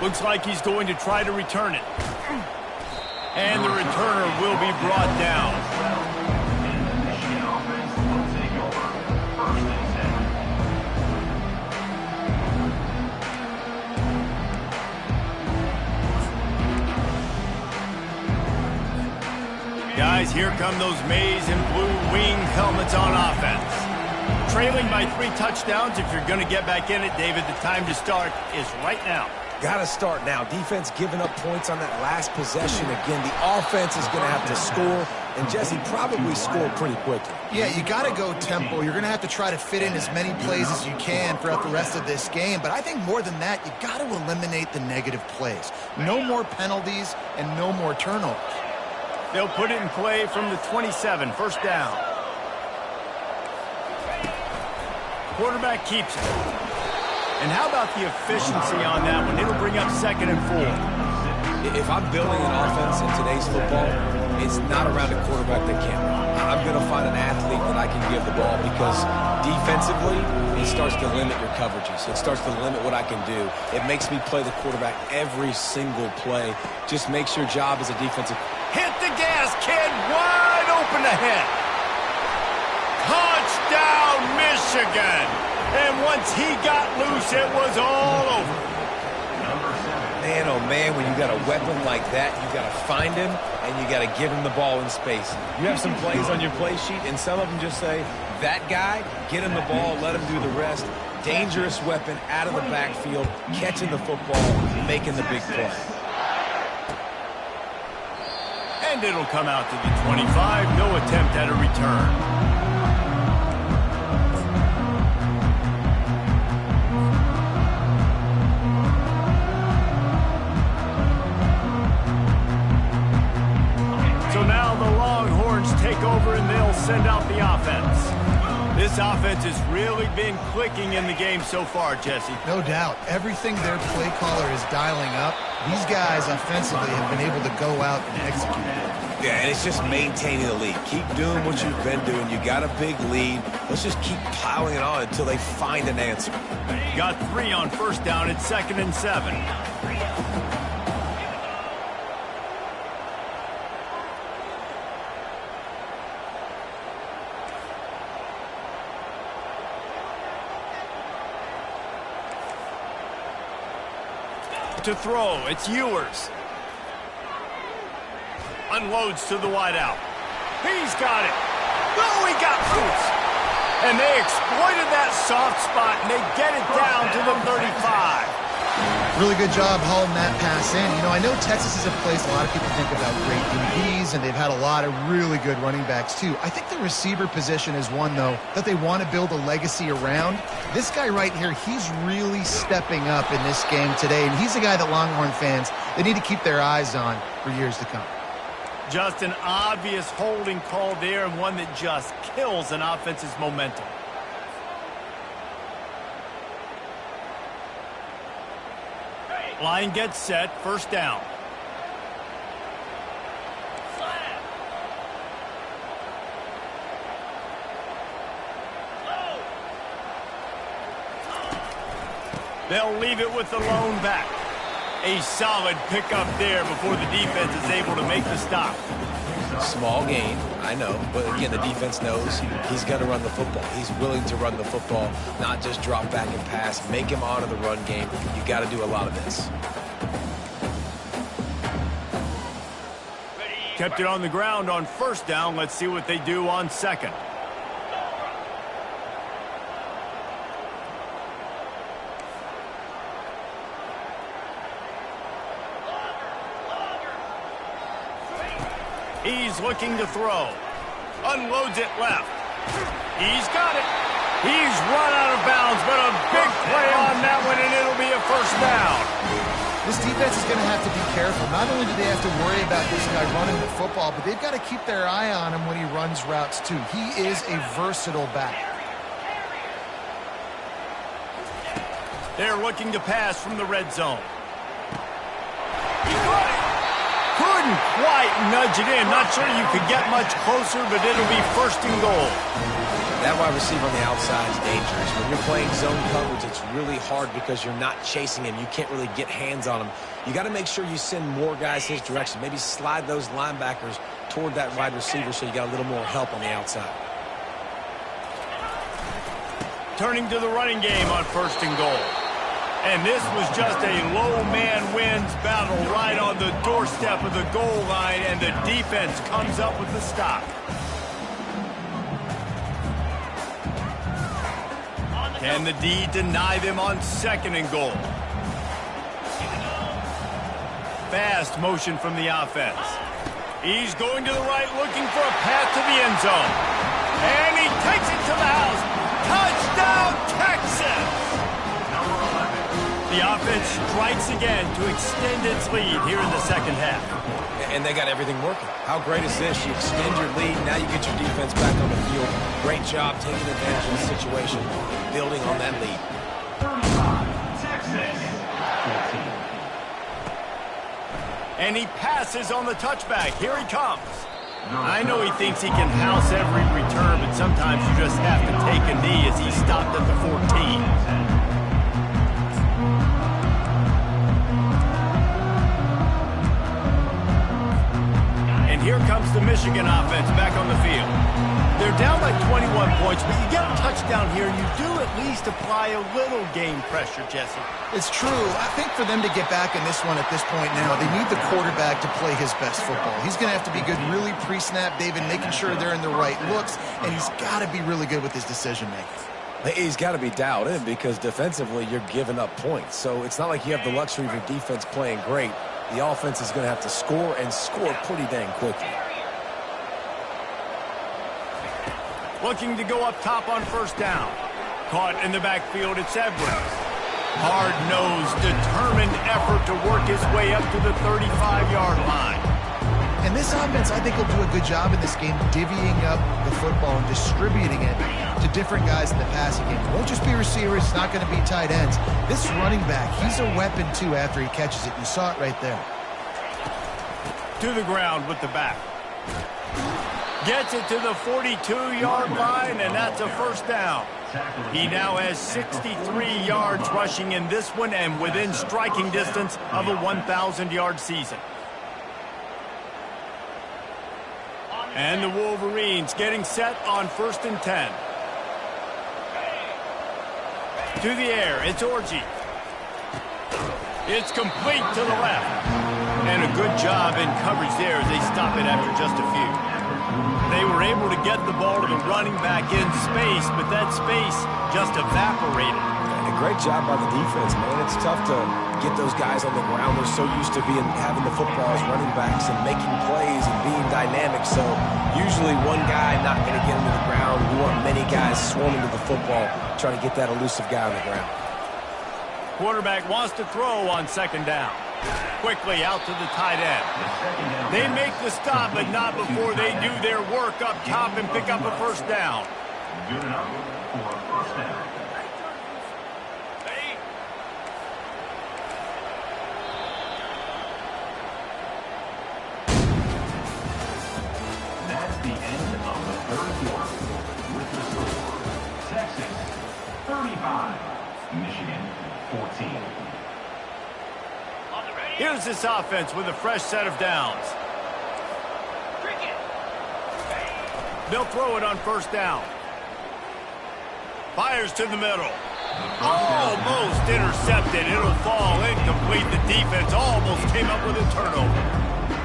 Looks like he's going to try to return it. And the returner will be brought down. guys, here come those maize and blue winged helmets on offense. Trailing by 3 touchdowns. If you're going to get back in it, David, the time to start is right now. Got to start now. Defense giving up points on that last possession. Again, the offense is going to have to score, and Jesse probably score pretty quickly. Yeah, you got to go tempo. You're going to have to try to fit in as many plays as you can throughout the rest of this game. But I think more than that, you got to eliminate the negative plays. No more penalties and no more turnovers. They'll put it in play from the 27, first down. Quarterback keeps it. And how about the efficiency on that one? It'll bring up 2nd and 4. If I'm building an offense in today's football, it's not around a quarterback that can't run. I'm going to find an athlete that I can give the ball because defensively, it starts to limit your coverages. It starts to limit what I can do. It makes me play the quarterback every single play. Just makes your job as a defensive. Hit the gas, kid. Wide open ahead. Touchdown, Michigan. And once he got loose, it was all over. Man, oh man, when you got a weapon like that, you got to find him, and you got to give him the ball in space. You have some plays on your play sheet, and some of them just say, that guy, get him the ball, let him do the rest. Dangerous weapon out of the backfield, catching the football, making the big play. And it'll come out to the 25. No attempt at a return. Take over and they'll send out the offense. This offense has really been clicking in the game so far, Jesse. No doubt. Everything their play caller is dialing up, these guys offensively have been able to go out and execute. Yeah, and it's just maintaining the lead. Keep doing what you've been doing. You got a big lead. Let's just keep piling it on until they find an answer. Got 3 on first down. It's 2nd and 7. To throw, it's Ewers. Unloads to the wideout. He's got it. Oh, he got loose. And they exploited that soft spot, and they get it down to the 35. Really good job hauling that pass in. You know, I know Texas is a place a lot of people think about great DBs, and they've had a lot of really good running backs, too. I think the receiver position is one, though, that they want to build a legacy around. This guy right here, he's really stepping up in this game today, and he's a guy that Longhorn fans, they need to keep their eyes on for years to come. Just an obvious holding call there, and one that just kills an offense's momentum. Line gets set, first down. They'll leave it with the lone back. A solid pickup there before the defense is able to make the stop. Small gain, I know, but again, the defense knows he's going to run the football. He's willing to run the football, not just drop back and pass, make him honor the run game. You got to do a lot of this. Kept it on the ground on first down. Let's see what they do on second. He's looking to throw. Unloads it left. He's got it. He's run out of bounds, but a big play on that one, and it'll be a first down. This defense is going to have to be careful. Not only do they have to worry about this guy running the football, but they've got to keep their eye on him when he runs routes, too. He is a versatile back. They're looking to pass from the red zone. He got it. Couldn't quite nudge it in. Not sure you could get much closer, but it'll be first and goal. That wide receiver on the outside is dangerous. When you're playing zone coverage, it's really hard because you're not chasing him. You can't really get hands on him. You got to make sure you send more guys his direction. Maybe slide those linebackers toward that wide receiver so you got a little more help on the outside. Turning to the running game on first and goal. And this was just a low man wins battle right on the doorstep of the goal line, and the defense comes up with the stop. Can the D deny them on 2nd and goal? Fast motion from the offense. He's going to the right, looking for a path to the end zone. And he takes it to the house. Touchdown, Texas! The offense strikes again to extend its lead here in the 2nd half. And they got everything working. How great is this? You extend your lead, now you get your defense back on the field. Great job taking advantage of the situation, building on that lead. 35, Texas. 14. And he passes on the touchback. Here he comes. I know he thinks he can house every return, but sometimes you just have to take a knee as he stopped at the 14. Here comes the Michigan offense back on the field. They're down by 21 points, but you get a touchdown here, and you do at least apply a little game pressure, Jesse. It's true. I think for them to get back in this one at this point now, they need the quarterback to play his best football. He's going to have to be good really pre-snap, David, making sure they're in the right looks, and he's got to be really good with his decision-making. He's got to be dialed in because defensively you're giving up points. So it's not like you have the luxury of your defense playing great. The offense is going to have to score and score pretty dang quickly. Looking to go up top on 1st down. Caught in the backfield, it's Edwards. Hard-nosed, determined effort to work his way up to the 35-yard line. And this offense, I think, will do a good job in this game divvying up the football and distributing it to different guys in the passing game. It won't just be receivers. It's not going to be tight ends. This running back, he's a weapon, too, after he catches it. You saw it right there. To the ground with the back. Gets it to the 42-yard line, and that's a 1st down. He now has 63 yards rushing in this one and within striking distance of a 1,000-yard season. And the Wolverines getting set on 1st and 10. To the air, it's Orji. It's complete to the left. And a good job in coverage there as they stop it after just a few. They were able to get the ball to the running back in space, but that space just evaporated. And a great job by the defense, man. It's tough to get those guys on the ground. They're so used to having the football as running backs and making plays and being dynamic. So usually one guy not going to get him to the ground. We want many guys swarming to the football, trying to get that elusive guy on the ground. Quarterback wants to throw on 2nd down. Quickly out to the tight end. They make the stop, but not before they do their work up top and pick up a 1st down. Good enough for a 1st down. That's the end of the 3rd quarter. With the score, Texas 35, Michigan 14. Here's this offense with a fresh set of downs. They'll throw it on 1st down. Fires to the middle. Almost intercepted. It'll fall incomplete. The defense almost came up with a turnover.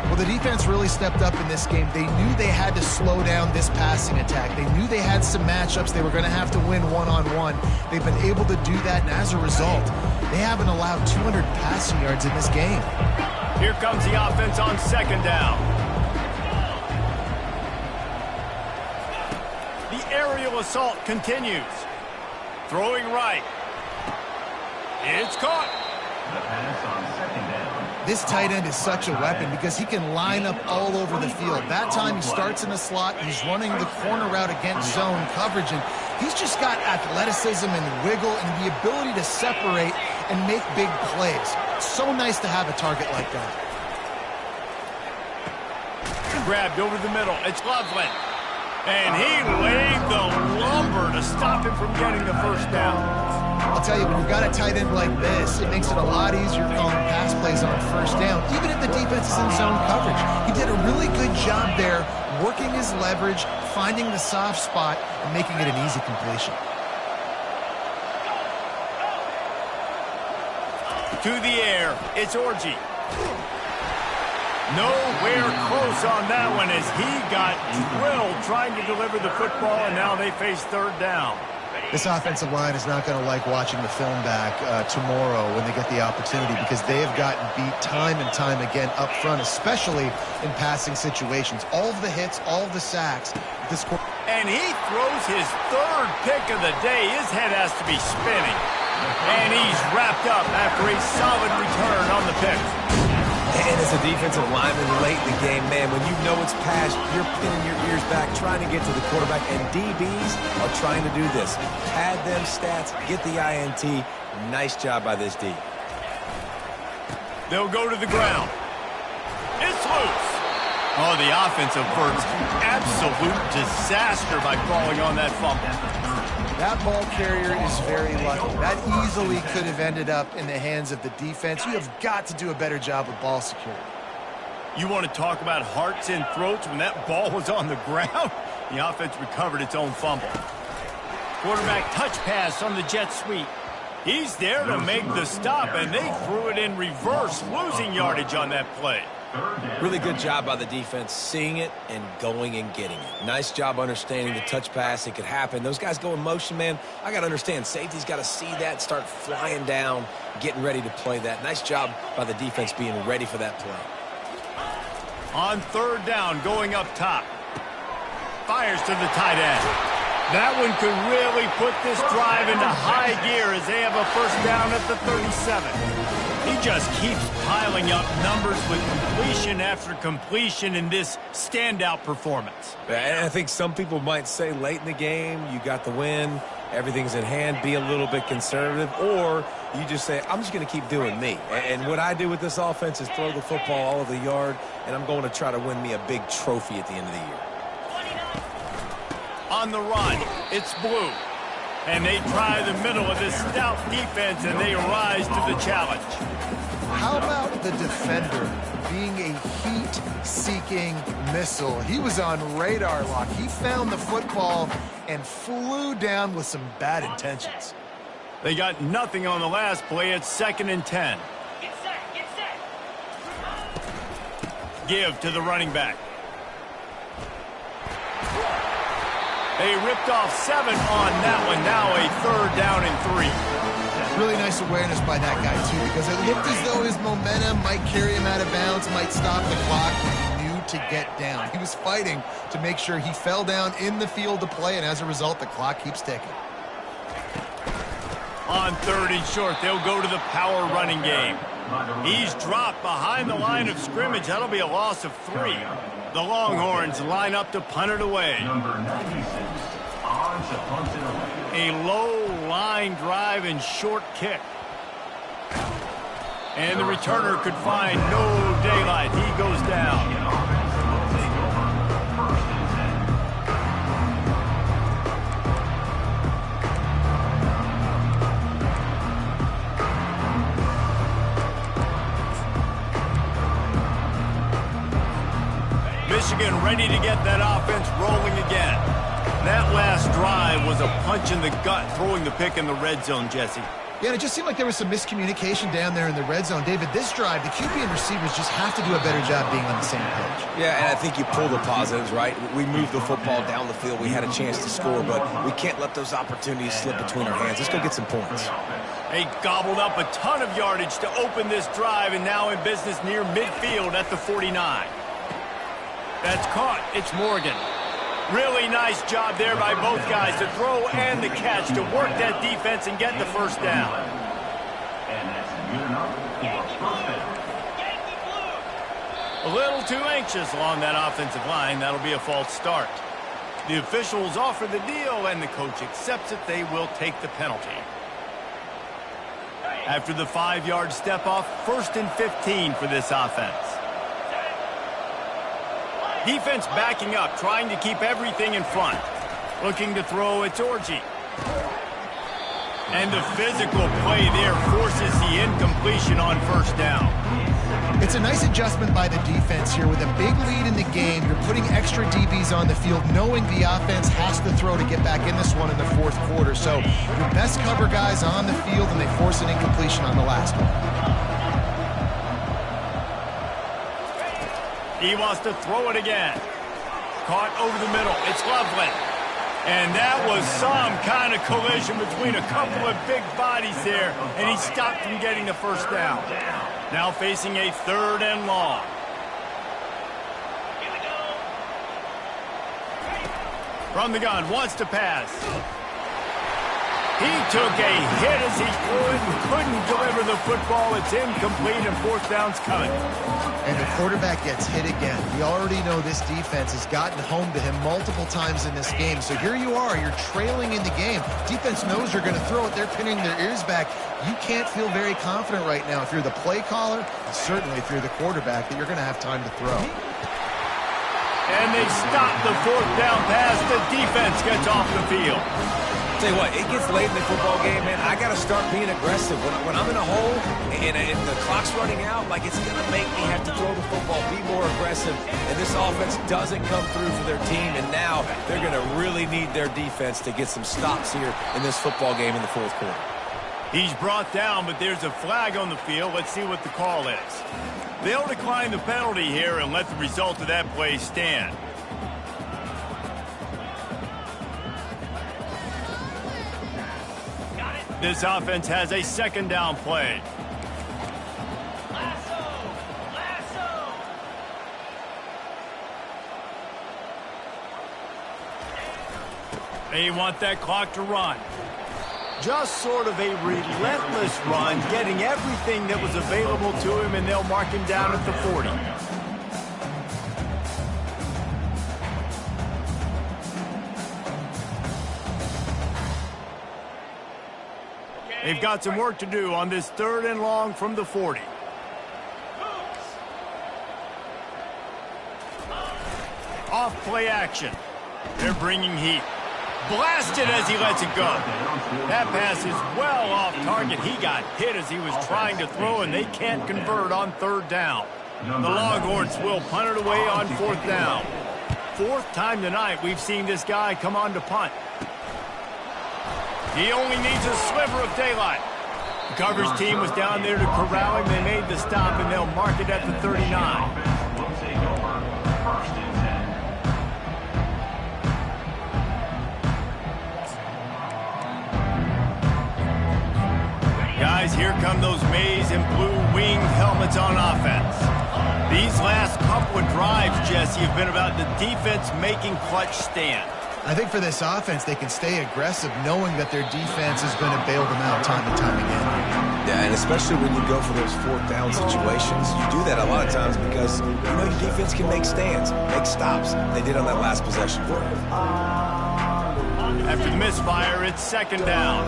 Well, the defense really stepped up in this game. They knew they had to slow down this passing attack. They knew they had some matchups they were going to have to win one-on-one. They've been able to do that, and as a result, they haven't allowed 200 passing yards in this game. Here comes the offense on 2nd down. The aerial assault continues. Throwing right. It's caught. The pass on 2nd down. This tight end is such a weapon because he can line up all over the field. That time he starts in the slot. He's running the corner route against zone coverage, and he's just got athleticism and wiggle and the ability to separate and make big plays. It's so nice to have a target like that. Grabbed over the middle. It's Loveland. And he laid the lumber to stop him from getting the 1st down. I'll tell you, when you've got a tight end like this, it makes it a lot easier calling pass plays on 1st down, even if the defense is in zone coverage. He did a really good job there, working his leverage, finding the soft spot, and making it an easy completion. to the air. It's Orji. Nowhere close on that one as he got drilled trying to deliver the football, and now they face third down. This offensive line is not going to like watching the film back tomorrow when they get the opportunity, because they have gotten beat time and time again up front, especially in passing situations. All of the hits, all of the sacks. And he throws his third pick of the day. His head has to be spinning. And he's wrapped up after a solid return on the pick. And as a defensive lineman late in the game, man, when you know it's passed, you're pinning your ears back, trying to get to the quarterback, and DBs are trying to do this. Pad them stats, get the INT. Nice job by this D. They'll go to the ground. It's loose. Oh, the offense averts absolute disaster by falling on that fumble. That ball carrier is very lucky. That easily could have ended up in the hands of the defense. You have got to do a better job of ball security. You want to talk about hearts and throats when that ball was on the ground? The offense recovered its own fumble. Quarterback touch pass on the jet sweep. He's there to make the stop, and they threw it in reverse, losing yardage on that play. Really good job by the defense, seeing it and going and getting it. Nice job understanding the touch pass. It could happen. Those guys go in motion, man. I got to understand, safety's got to see that, start flying down, getting ready to play that. Nice job by the defense being ready for that play. On third down, going up top. Fires to the tight end. That one could really put this drive into high gear as they have a first down at the 37. He just keeps piling up numbers with completion after completion in this standout performance. And I think some people might say late in the game, you got the win, everything's in hand, be a little bit conservative, or you just say, I'm just going to keep doing me. And what I do with this offense is throw the football all over the yard, and I'm going to try to win me a big trophy at the end of the year. On the run, it's Blue. And they try the middle of this stout defense, and they rise to the challenge. How about the defender being a heat-seeking missile? He was on radar lock. He found the football and flew down with some bad intentions. They got nothing on the last play. It's 2nd and 10. Get set, get set. Give to the running back. They ripped off 7 on that one. Now a third down and 3. Really nice awareness by that guy, too, because it looked as though his momentum might carry him out of bounds, might stop the clock, but he knew to get down. He was fighting to make sure he fell down in the field to play, and as a result, the clock keeps ticking. On 3rd and short, they'll go to the power running game. He's dropped behind the line of scrimmage. That'll be a loss of 3. The Longhorns line up to punt it away. Number 96 on to punt it away. A low line drive and short kick. And the returner could find no daylight. He goes down. Michigan ready to get that offense rolling again. That last drive was a punch in the gut, throwing the pick in the red zone, Jesse. Yeah, and it just seemed like there was some miscommunication down there in the red zone. David, this drive, the QB and receivers just have to do a better job being on the same page. Yeah, and I think you pull the positives, right? We moved the football down the field. We had a chance to score, but we can't let those opportunities slip between our hands. Let's go get some points. They gobbled up a ton of yardage to open this drive, and now in business near midfield at the 49. That's caught. It's Morgan. Really nice job there by both guys to throw and the catch to work that defense and get the first down. And that's good enough for first down. A little too anxious along that offensive line. That'll be a false start. The officials offer the deal, and the coach accepts it. They will take the penalty. After the 5-yard step off, 1st and 15 for this offense. Defense backing up, trying to keep everything in front. Looking to throw, it's Orji. And the physical play there forces the incompletion on first down. It's a nice adjustment by the defense here. With a big lead in the game, you're putting extra DBs on the field, knowing the offense has to throw to get back in this one in the fourth quarter. So your best cover guys on the field, and they force an incompletion on the last one. He wants to throw it again. Caught over the middle. It's Loveland. And that was some kind of collision between a couple of big bodies there, and he stopped from getting the first down. Now facing a 3rd and long. From the gun, wants to pass. He took a hit as he couldn't deliver the football. It's incomplete, and 4th down's coming. And the quarterback gets hit again. We already know this defense has gotten home to him multiple times in this game. So here you are, you're trailing in the game. Defense knows you're going to throw it. They're pinning their ears back. You can't feel very confident right now if you're the play caller, and certainly if you're the quarterback, that you're going to have time to throw. And they stop the 4th down pass. The defense gets off the field. Tell you what, it gets late in the football game, man. I got to start being aggressive. When I'm in a hole and the clock's running out, like, it's going to make me have to throw the football, be more aggressive. And this offense doesn't come through for their team, and now they're going to really need their defense to get some stops here in this football game in the 4th quarter. He's brought down, but there's a flag on the field. Let's see what the call is. They'll decline the penalty here and let the result of that play stand. This offense has a 2nd down play. They want that clock to run. Just sort of a relentless run, getting everything that was available to him, and they'll mark him down at the 40. They've got some work to do on this 3rd and long from the 40. Off play action. They're bringing heat. Blasted as he lets it go. That pass is well off target. He got hit as he was trying to throw, and they can't convert on 3rd down. The Longhorns will punt it away on 4th down. 4th time tonight we've seen this guy come on to punt. He only needs a sliver of daylight. The coverage team was down there to corral him. They made the stop, and they'll mark it at the 39. Guys, here come those maize and blue winged helmets on offense. These last couple of drives, Jesse, have been about the defense making clutch stand. I think for this offense, they can stay aggressive knowing that their defense is going to bail them out time and time again. Yeah, and especially when you go for those 4th down situations, you do that a lot of times because you know your defense can make stands, make stops. They did on that last possession for them. After the misfire, it's 2nd down.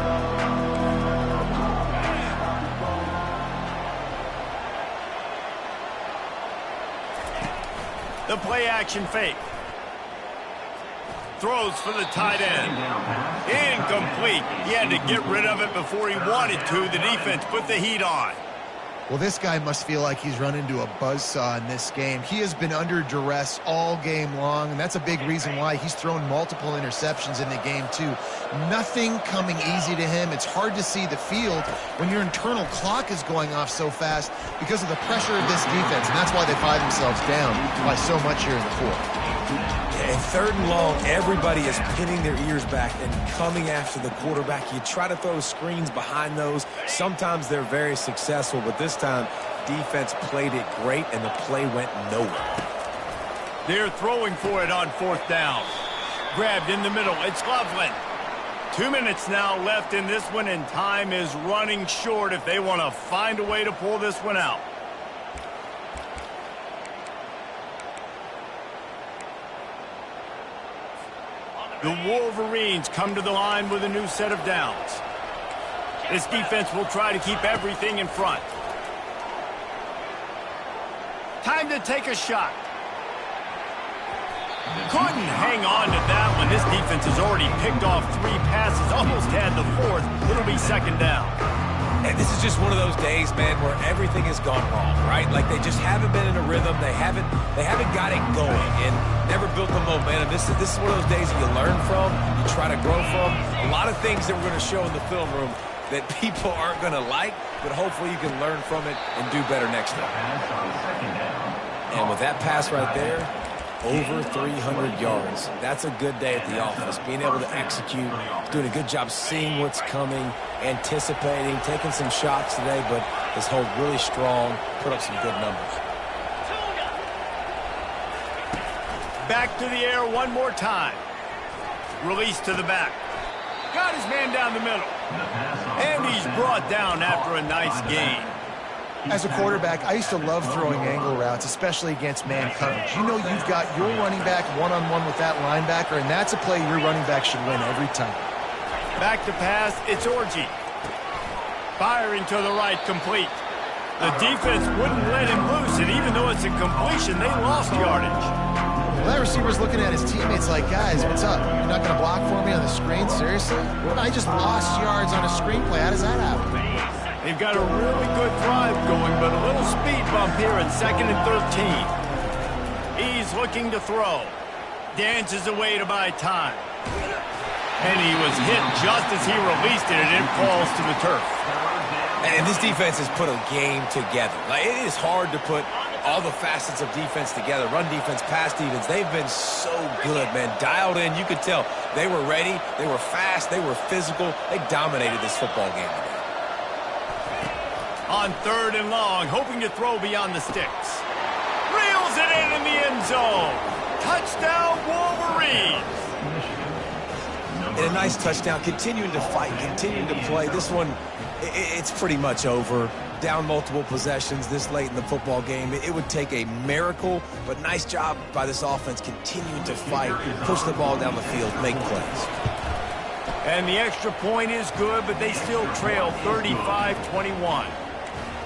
The play action fake. Throws for the tight end. Incomplete. He had to get rid of it before he wanted to. The defense put the heat on. Well, this guy must feel like he's run into a buzzsaw in this game. He has been under duress all game long, and that's a big reason why he's thrown multiple interceptions in the game, too. Nothing coming easy to him. It's hard to see the field when your internal clock is going off so fast because of the pressure of this defense, and that's why they find themselves down by so much here in the 4th. And 3rd and long, everybody is pinning their ears back and coming after the quarterback. You try to throw screens behind those. Sometimes they're very successful, but this time, defense played it great, and the play went nowhere. They're throwing for it on 4th down. Grabbed in the middle. It's Loveland. 2 minutes now left in this one, and time is running short if they want to find a way to pull this one out. The Wolverines come to the line with a new set of downs. This defense will try to keep everything in front. Time to take a shot. Couldn't hang on to that one. This defense has already picked off 3 passes, almost had the 4th. It'll be 2nd down. And this is just one of those days, man, where everything has gone wrong, right? Like they just haven't been in a rhythm. They haven't got it going and never built the momentum. This is one of those days that you learn from, you try to grow from. A lot of things that we're going to show in the film room that people aren't going to like, but hopefully you can learn from it and do better next time. And with that pass right there, over 300 yards. That's a good day at the office. Being able to execute, doing a good job seeing what's coming, anticipating, taking some shots today, but his hold really strong, put up some good numbers. Back to the air one more time. Release to the back. Got his man down the middle. And he's brought down after a nice gain. As a quarterback, I used to love throwing angle routes, especially against man coverage. You know you've got your running back one-on-one with that linebacker, and that's a play your running back should win every time. Back to pass, it's Orji. Firing to the right, complete. The defense wouldn't let him loose, and even though it's a completion, they lost yardage. Well, that receiver's looking at his teammates like, guys, what's up? You're not going to block for me on the screen? Seriously? Well, I just lost yards on a screenplay. How does that happen? They've got a really good drive going, but a little speed bump here at 2nd and 13. He's looking to throw. Dances away to buy time. And he was hit just as he released it, and it falls to the turf. And this defense has put a game together. Like, it is hard to put all the facets of defense together. Run defense, pass defense. They've been so good, man. Dialed in. You could tell they were ready. They were fast. They were physical. They dominated this football game today. On 3rd and long, hoping to throw beyond the sticks. Reels it in the end zone. Touchdown, Wolverines. And a nice touchdown, continuing to fight, continuing to play. This one, it's pretty much over. Down multiple possessions this late in the football game. It would take a miracle, but nice job by this offense continuing to fight, push the ball down the field, make plays. And the extra point is good, but they still trail 35-21.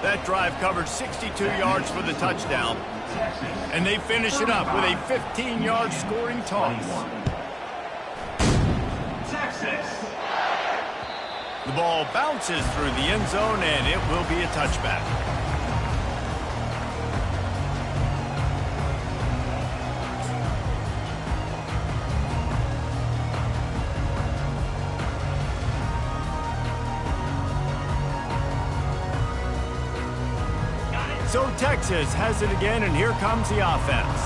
That drive covered 62 yards for the touchdown. And they finish it up with a 15-yard scoring toss. The ball bounces through the end zone, and it will be a touchback. So Texas has it again, and here comes the offense.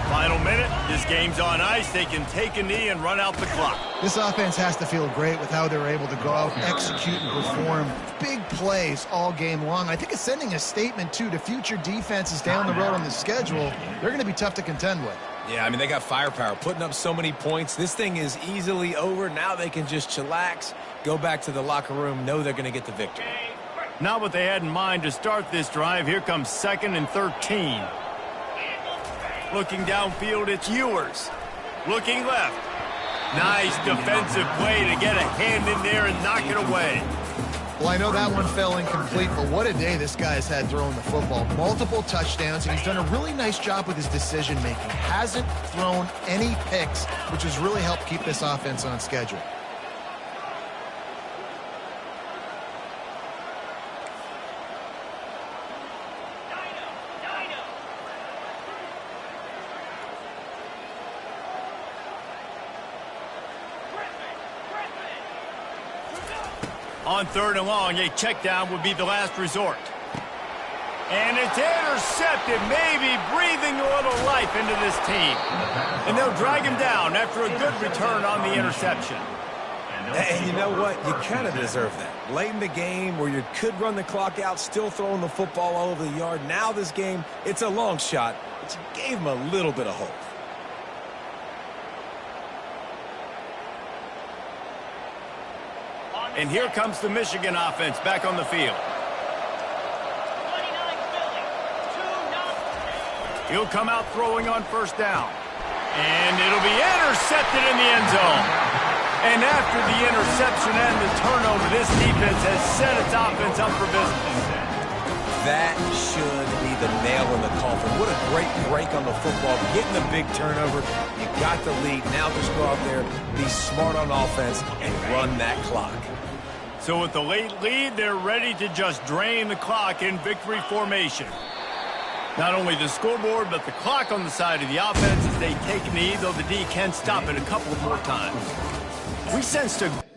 Final minute, this game's on ice. They can take a knee and run out the clock. This offense has to feel great with how they're able to go out, execute, and perform big plays all game long. I think it's sending a statement, too, to future defenses down the road on the schedule. They're going to be tough to contend with. Yeah, I mean, they got firepower, putting up so many points. This thing is easily over. Now they can just chillax, go back to the locker room, know they're going to get the victory. Not what they had in mind to start this drive. Here comes 2nd and 13. Looking downfield, it's Ewers. Looking left. Nice defensive play to get a hand in there and knock it away. Well, I know that one fell incomplete, but what a day this guy's had throwing the football. Multiple touchdowns, and he's done a really nice job with his decision-making. Hasn't thrown any picks, which has really helped keep this offense on schedule. On 3rd and long, a check down would be the last resort. And it's intercepted, maybe breathing a little life into this team. And they'll drag him down after a good return on the interception. And you know what? You kind of deserve that. Late in the game where you could run the clock out, still throwing the football all over the yard. Now this game, it's a long shot, but you gave him a little bit of hope. And here comes the Michigan offense back on the field. He'll come out throwing on 1st down. And it'll be intercepted in the end zone. And after the interception and the turnover, this defense has set its offense up for business. That should be the nail in the coffin. What a great break on the football. Getting the big turnover. You got the lead. Now just go out there, be smart on offense, and run that clock. So with the late lead, they're ready to just drain the clock in victory formation. Not only the scoreboard, but the clock on the side of the offense as they take a knee, though the D can stop it a couple more times. We sensed a